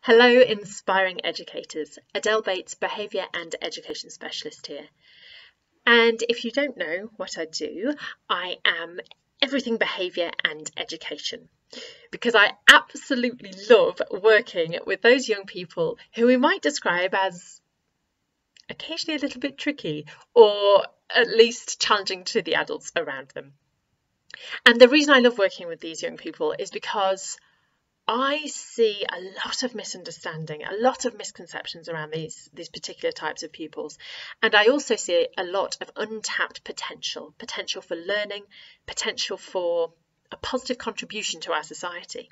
Hello, inspiring educators. Adele Bates, Behaviour and Education Specialist here. And if you don't know what I do, I am everything behaviour and education because I absolutely love working with those young people who we might describe as occasionally a little bit tricky or at least challenging to the adults around them. And the reason I love working with these young people is because I see a lot of misunderstanding, a lot of misconceptions around these particular types of pupils. And I also see a lot of untapped potential for learning, potential for a positive contribution to our society.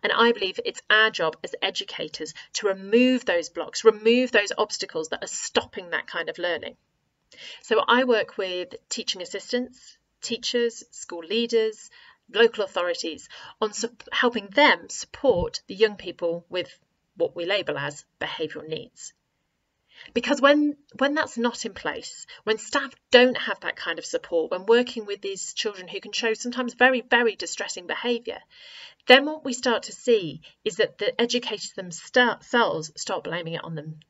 And I believe it's our job as educators to remove those blocks, remove those obstacles that are stopping that kind of learning. So I work with teaching assistants, teachers, school leaders, local authorities on helping them support the young people with what we label as behavioural needs. Because when that's not in place, when staff don't have that kind of support, when working with these children who can show sometimes very, very distressing behaviour, then what we start to see is that the educators themselves start blaming it on them.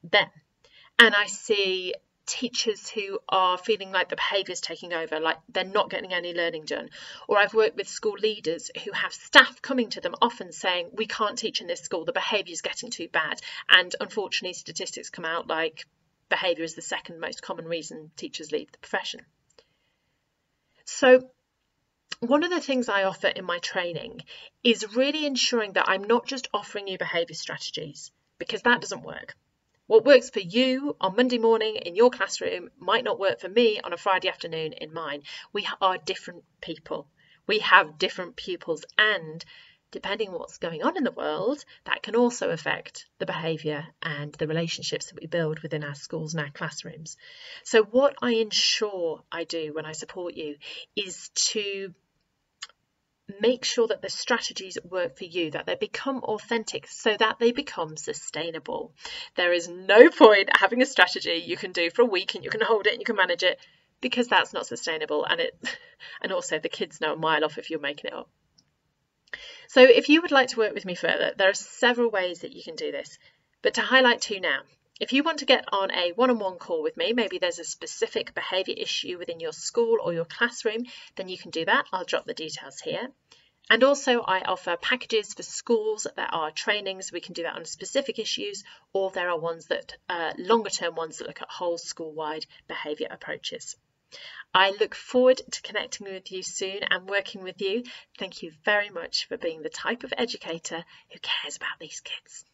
And I see teachers who are feeling like the behaviour is taking over, like they're not getting any learning done. Or I've worked with school leaders who have staff coming to them often saying, we can't teach in this school, the behaviour is getting too bad. And unfortunately, statistics come out like behaviour is the second most common reason teachers leave the profession. So one of the things I offer in my training is really ensuring that I'm not just offering you behaviour strategies, because that doesn't work. What works for you on Monday morning in your classroom might not work for me on a Friday afternoon in mine. We are different people. We have different pupils, and depending on what's going on in the world, that can also affect the behaviour and the relationships that we build within our schools and our classrooms. So what I ensure I do when I support you is to make sure that the strategies work for you, that they become authentic so that they become sustainable. There is no point having a strategy you can do for a week and you can hold it and you can manage it, because that's not sustainable, and also the kids know a mile off if you're making it up. So if you would like to work with me further, there are several ways that you can do this, but to highlight two now. If you want to get on a one-on-one call with me, maybe there's a specific behaviour issue within your school or your classroom, then you can do that. I'll drop the details here. And also I offer packages for schools that are trainings. We can do that on specific issues, or there are ones that longer term ones that look at whole school-wide behaviour approaches. I look forward to connecting with you soon and working with you. Thank you very much for being the type of educator who cares about these kids.